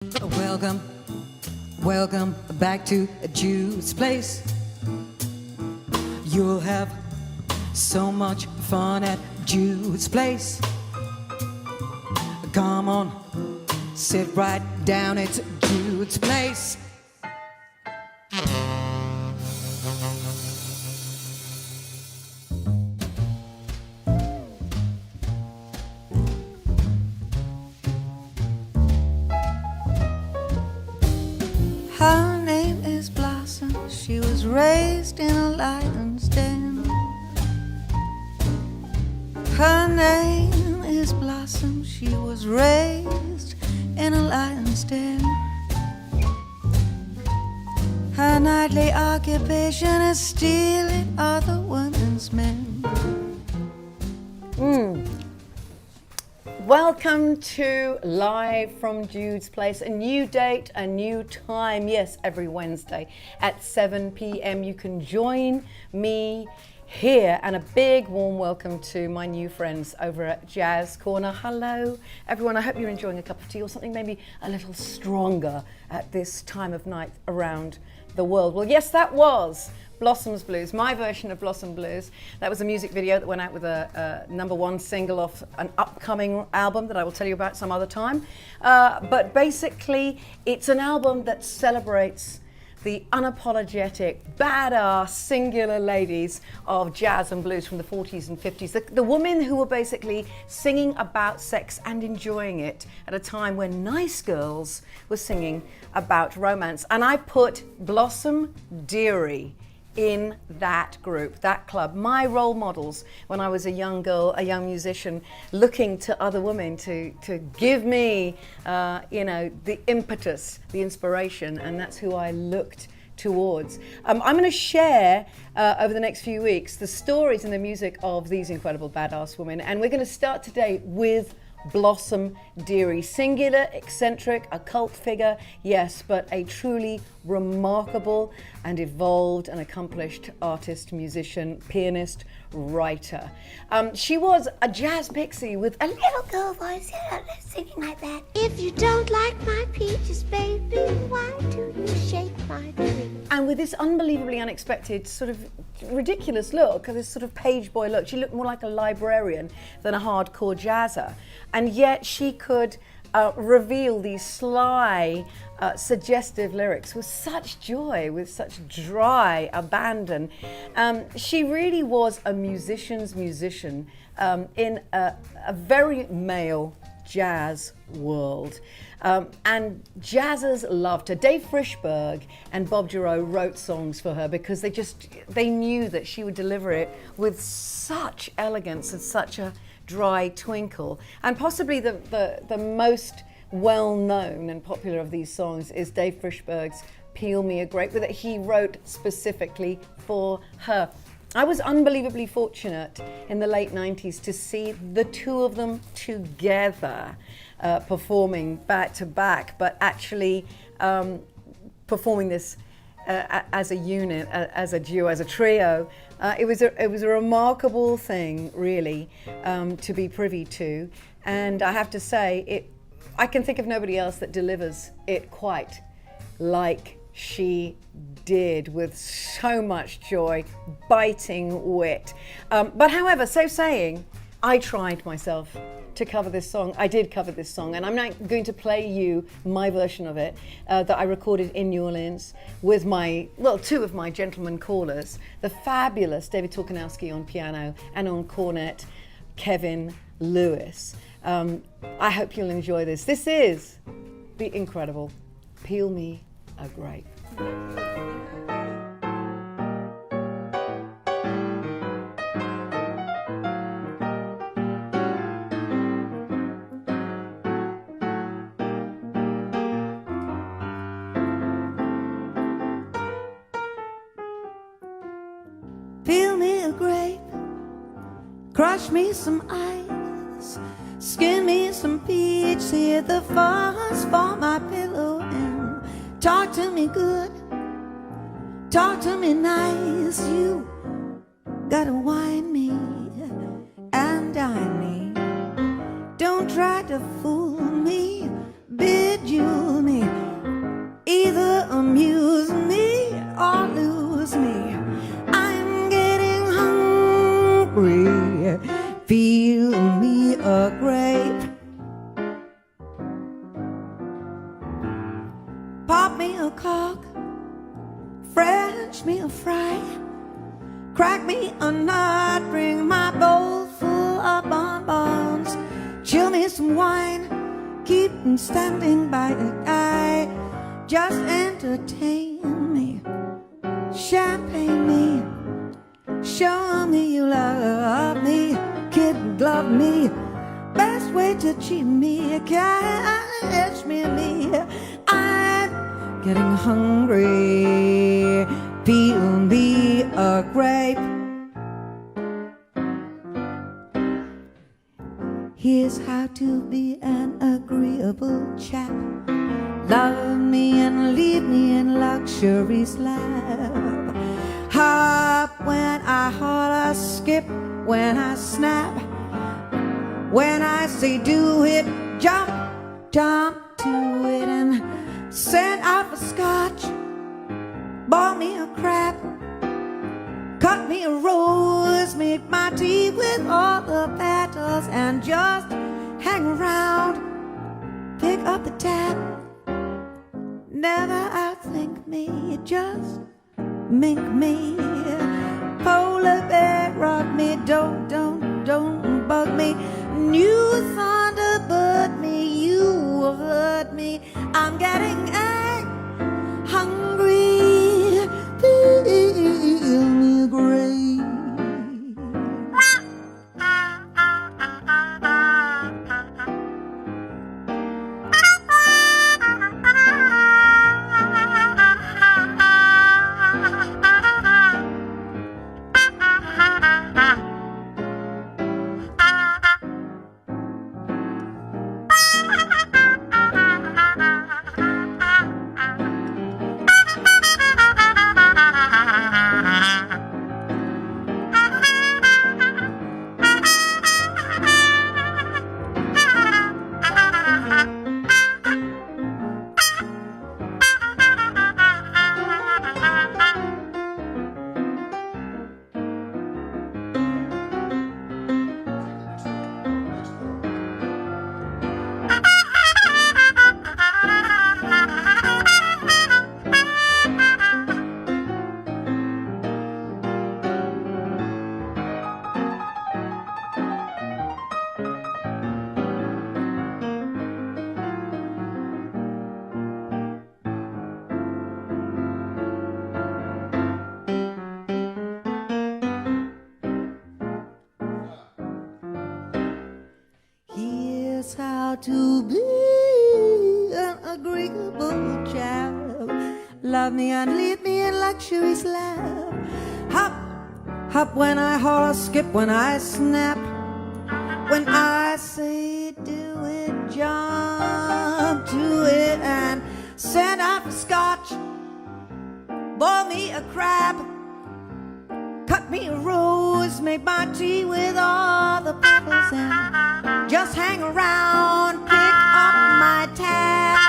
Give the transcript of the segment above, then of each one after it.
Welcome, welcome back to Jude's place. You'll have so much fun at Jude's place. Come on, sit right down, it's Jude's place. Her name is Blossom, she was raised in a lion's den. Her name is Blossom, she was raised in a lion's den. Her nightly occupation is stealing other women's men. Welcome to Live from Jude's Place, a new date, a new time. Yes, every Wednesday at 7 p.m. you can join me here, and a big warm welcome to my new friends over at Jazz Corner. Hello everyone, I hope you're enjoying a cup of tea or something maybe a little stronger at this time of night around the world. Well, yes, that was Blossom's Blues, my version of Blossom Blues. That was a music video that went out with a #1 single off an upcoming album that I will tell you about some other time. But basically, it's an album that celebrates the unapologetic, badass, singular ladies of jazz and blues from the 40s and 50s. The women who were basically singing about sex and enjoying it at a time when nice girls were singing about romance. And I put Blossom, Dearie in that group, that club, my role models when I was a young girl, a young musician, looking to other women to give me, the impetus, the inspiration, and that's who I looked towards. I'm going to share over the next few weeks the stories and the music of these incredible badass women, and we're going to start today with Blossom Dearie. Singular, eccentric, a cult figure, yes, but a truly remarkable and evolved and accomplished artist, musician, pianist, writer. She was a jazz pixie with a little girl voice, singing like that. If you don't like my peaches, baby, why do you shake my tree? And with this unbelievably unexpected, sort of ridiculous look, this sort of page boy look, she looked more like a librarian than a hardcore jazzer. And yet she could reveal these sly, suggestive lyrics with such joy, with such dry abandon. She really was a musician's musician in a very male jazz world. And jazzers loved her. Dave Frischberg and Bob Giraud wrote songs for her because they knew that she would deliver it with such elegance and such a dry twinkle. And possibly the most well-known and popular of these songs is Dave Frischberg's Peel Me a Grape, that he wrote specifically for her. I was unbelievably fortunate in the late 90s to see the two of them together performing back to back, but actually performing this as a unit, as a duo, as a trio. It was a remarkable thing, really, to be privy to. And I have to say, I can think of nobody else that delivers it quite like she did, with so much joy, biting wit. But however, so saying, I tried myself to cover this song. I did cover this song, and I'm now going to play you my version of it that I recorded in New Orleans with two of my gentlemen callers, the fabulous David Torkanowski on piano and on cornet, Kevin Lewis. I hope you'll enjoy this. This is the incredible Peel Me a Grape. Peel me a grape, crush me some ice, skin me some peach, hit the fuzz for my pillow, and talk to me good, talk to me nice. You gotta wine me and dine me, don't try to fool me, bejewel me a cock, French me a fry, crack me a nut, bring my bowl full of bonbons, chill me some wine, keep standing by the guy, just entertain me, champagne me, show me you love me, kid glove me, best way to cheat me, catch me, I'm getting hungry, peel me a grape. Here's how to be an agreeable chap. Love me and leave me in luxury's lap. Hop when I holler, skip when I snap. When I say do it, jump, jump to it and send out for scotch. Boil me a crab, cut me a rose, make my tea with all the petals and just hang around, pick up the tab. Never outthink me, just mink me, polar bear rock me, don't bug me, new thunderbird me, you hurt me, I'm getting hungry, feel me great. How to be an agreeable chap. Love me and leave me in luxury's lap. Hop, hop when I holler, skip when I snap. When I say do it, jump to it and send out for scotch. Boil me a crab, cut me a rose, make my tea with all the petals and just hang around, pick up my tab.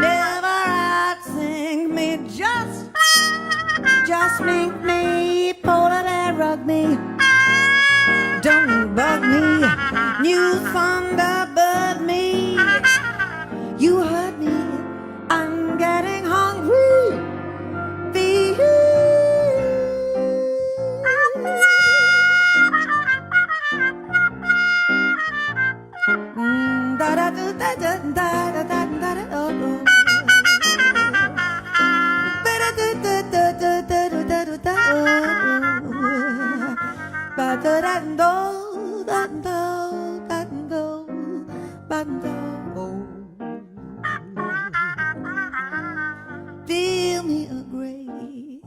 Never outthink me, just mink me, polar bear rug me, don't bug me, new thunderbird me, you hurt me, I'm getting hungry, feel feel me a grave,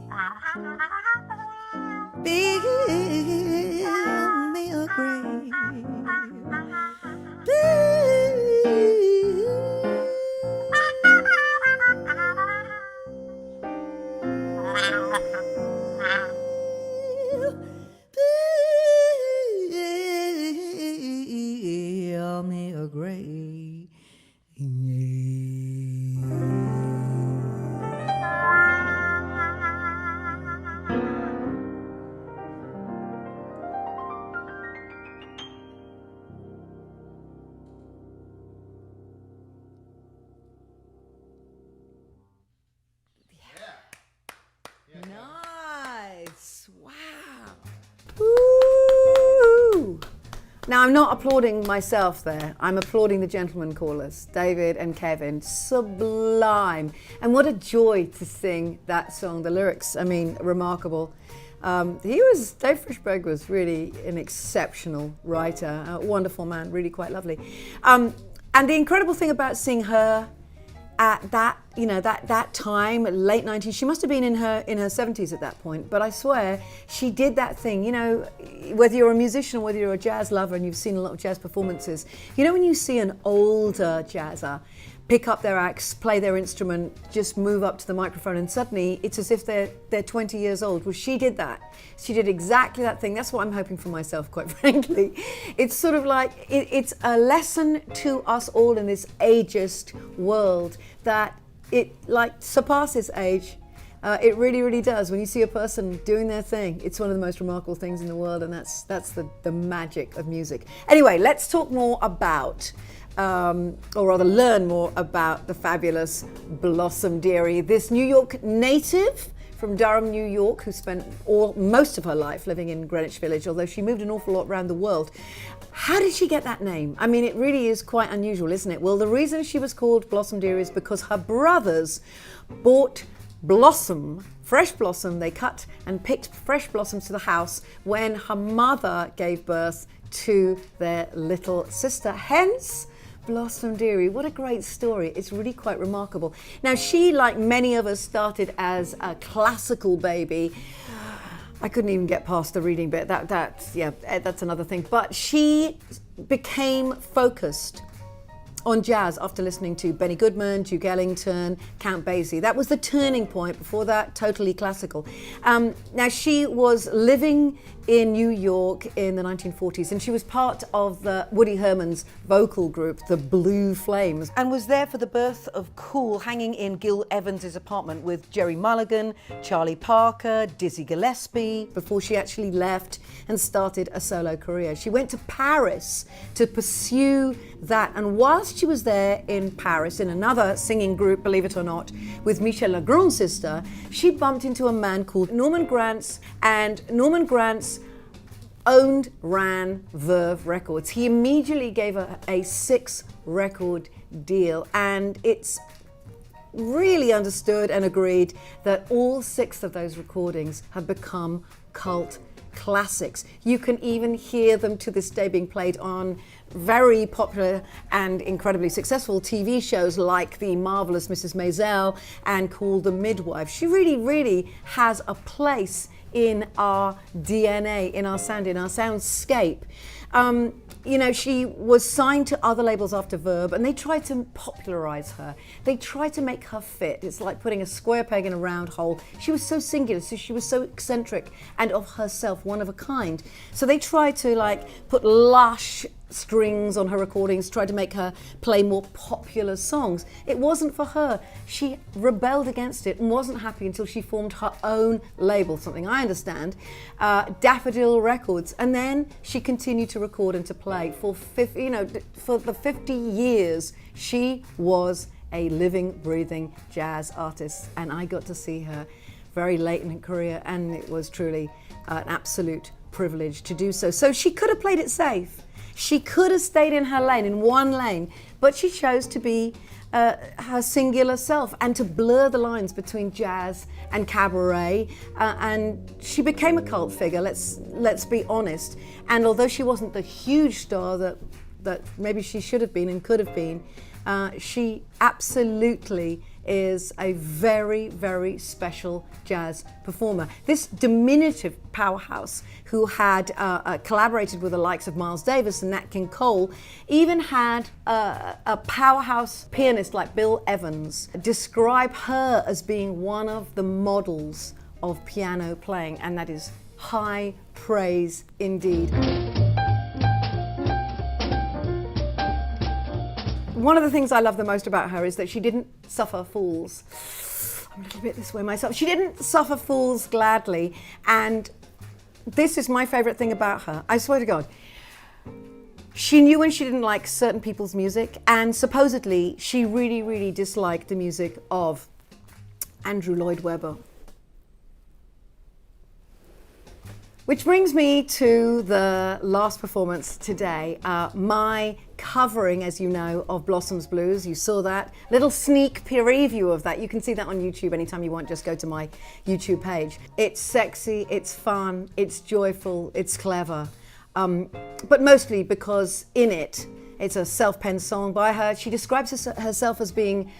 feel me a grave. Feel me a grave. Now, I'm not applauding myself there. I'm applauding the gentleman callers, David and Kevin. Sublime. And what a joy to sing that song. The lyrics, I mean, remarkable. Dave Frishberg was really an exceptional writer, a wonderful man, really quite lovely. And the incredible thing about seeing her at that time, late 90s, she must have been in her 70s at that point, but I swear she did that thing, whether you're a musician or whether you're a jazz lover and you've seen a lot of jazz performances, when you see an older jazzer pick up their axe, play their instrument, just move up to the microphone, and suddenly it's as if they're 20 years old. Well, she did that. She did exactly that thing. That's what I'm hoping for myself, quite frankly. It's sort of like, it's a lesson to us all in this ageist world that it like surpasses age. It really, really does. When you see a person doing their thing, it's one of the most remarkable things in the world, and that's the magic of music. Anyway, let's talk more about or rather learn more about the fabulous Blossom Dearie, this New York native from Durham, New York, who spent most of her life living in Greenwich Village, although she moved an awful lot around the world. How did she get that name? I mean, it really is quite unusual, isn't it? Well, the reason she was called Blossom Dearie is because her brothers bought blossom, fresh blossom. They cut and picked fresh blossoms to the house when her mother gave birth to their little sister. Hence, Blossom Dearie. What a great story. It's really quite remarkable. Now, she, like many of us, started as a classical baby. I couldn't even get past the reading bit. That's another thing. But she became focused on jazz after listening to Benny Goodman, Duke Ellington, Count Basie. That was the turning point. Before that, totally classical. Now, she was living in New York in the 1940s, and she was part of Woody Herman's vocal group, the Blue Flames, and was there for the birth of Cool, hanging in Gil Evans's apartment with Jerry Mulligan, Charlie Parker, Dizzy Gillespie, before she actually left and started a solo career. She went to Paris to pursue that, and whilst she was there in Paris, in another singing group, believe it or not, with Michel Legrand's sister, she bumped into a man called Norman Granz, and Norman Granz ran Verve Records. He immediately gave her a 6-record deal, and it's really understood and agreed that all 6 of those recordings have become cult classics. You can even hear them to this day being played on very popular and incredibly successful TV shows like The Marvelous Mrs. Maisel and Called the Midwife. She really, really has a place in our DNA, in our sound, in our soundscape. She was signed to other labels after Verve, and they tried to popularize her. They tried to make her fit. It's like putting a square peg in a round hole. She was so singular, so she was so eccentric and of herself, one of a kind. So they tried to put lush strings on her recordings, tried to make her play more popular songs. It wasn't for her. She rebelled against it and wasn't happy until she formed her own label, something I understand, Daffodil Records, and then she continued to record and to play for the 50 years. She was a living, breathing jazz artist, and I got to see her very late in her career, and it was truly an absolute privilege to do so. So she could have played it safe. She could have stayed in her lane, in one lane, but she chose to be her singular self and to blur the lines between jazz and cabaret, and she became a cult figure, let's be honest. And although she wasn't the huge star that maybe she should have been and could have been, she absolutely is a very, very special jazz performer. This diminutive powerhouse who had collaborated with the likes of Miles Davis and Nat King Cole, even had a powerhouse pianist like Bill Evans describe her as being one of the models of piano playing, and that is high praise indeed. One of the things I love the most about her is that she didn't suffer fools. I'm a little bit this way myself. She didn't suffer fools gladly, and this is my favorite thing about her. I swear to God. She knew when she didn't like certain people's music, and supposedly she really, really disliked the music of Andrew Lloyd Webber. Which brings me to the last performance today, my covering, as you know, of Blossom's Blues. You saw that little sneak preview of that. You can see that on YouTube anytime you want. Just go to my YouTube page. It's sexy, it's fun, it's joyful, it's clever, but mostly because in it, it's a self-penned song by her. She describes herself as being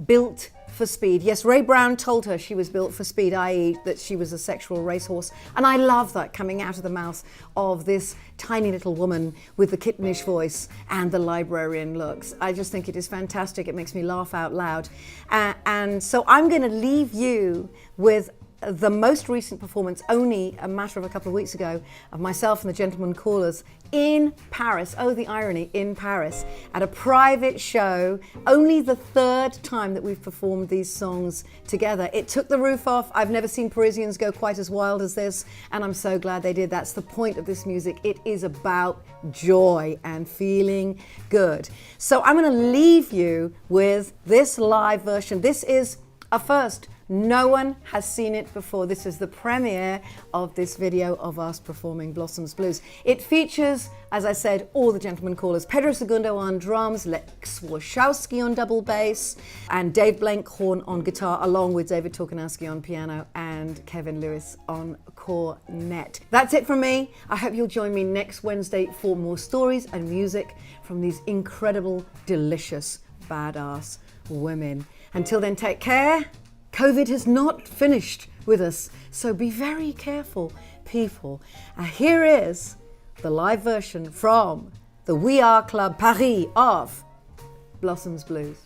built for speed. Yes, Ray Brown told her she was built for speed, i.e. that she was a sexual racehorse. And I love that coming out of the mouth of this tiny little woman with the kittenish voice and the librarian looks. I just think it is fantastic. It makes me laugh out loud. And so I'm going to leave you with the most recent performance, only a matter of a couple of weeks ago, of myself and the Gentlemen Callers in Paris. Oh, the irony, in Paris, at a private show. Only the third time that we've performed these songs together. It took the roof off. I've never seen Parisians go quite as wild as this, and I'm so glad they did. That's the point of this music. It is about joy and feeling good. So I'm going to leave you with this live version. This is a first. No one has seen it before. This is the premiere of this video of us performing Blossom's Blues. It features, as I said, all the Gentlemen Callers. Pedro Segundo on drums, Lex Warshawski on double bass, and Dave Blenkhorn on guitar, along with David Torkanowski on piano and Kevin Lewis on cornet. That's it from me. I hope you'll join me next Wednesday for more stories and music from these incredible, delicious, badass women. Until then, take care. COVID has not finished with us, so be very careful, people. Here is the live version from the We Are Club Paris of Blossom's Blues.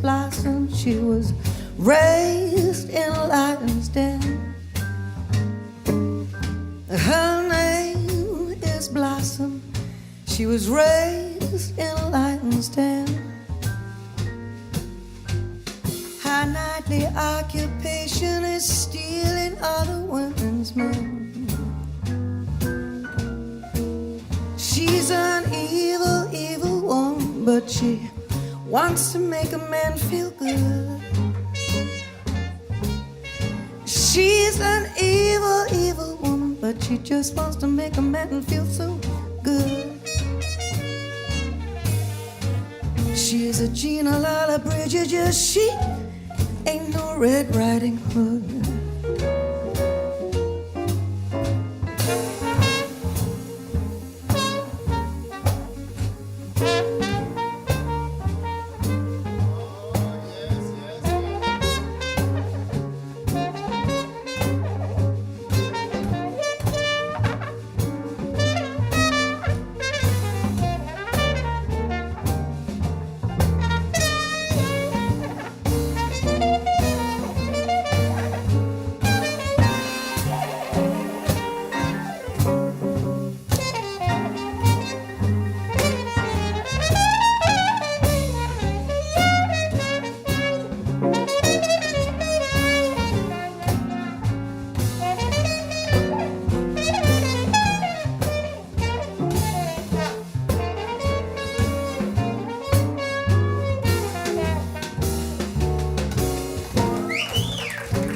Blossom, she was raised in a lion's den. Her name is Blossom, she was raised in a lion's den. Her nightly occupation is stealing other women's men. She's an evil, evil woman, but she wants to make a man feel good. She's an evil, evil woman, but she just wants to make a man feel so good. She's a Gina Lala Bridget, just she ain't no Red Riding Hood.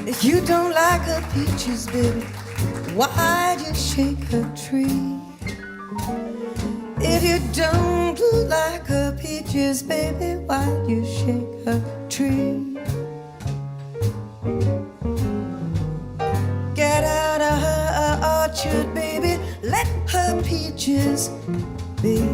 If you don't like her peaches, baby, why'd you shake her tree? If you don't like her peaches, baby, why'd you shake her tree? Get out of her orchard, baby, let her peaches be.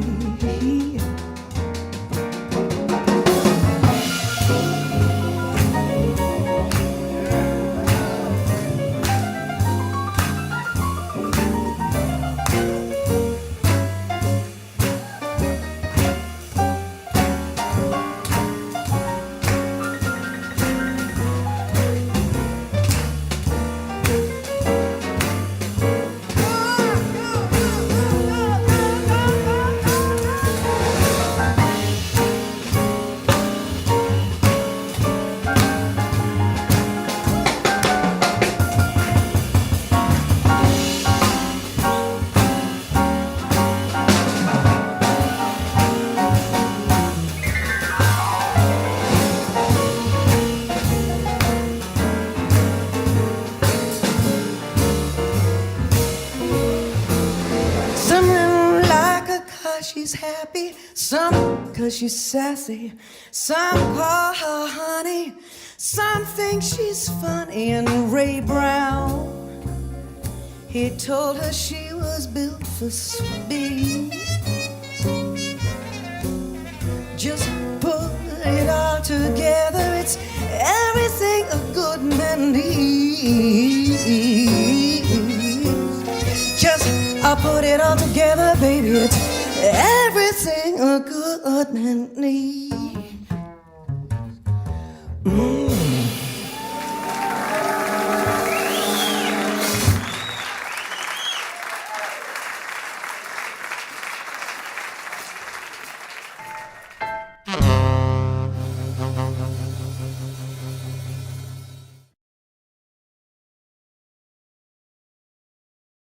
she's happy, some 'cause she's sassy, some call her honey, some think she's funny. And Ray Brown, he told her she was built for speed. Just put it all together, it's everything a good man needs. Just I'll put it all together, baby, it's everything a good man needs.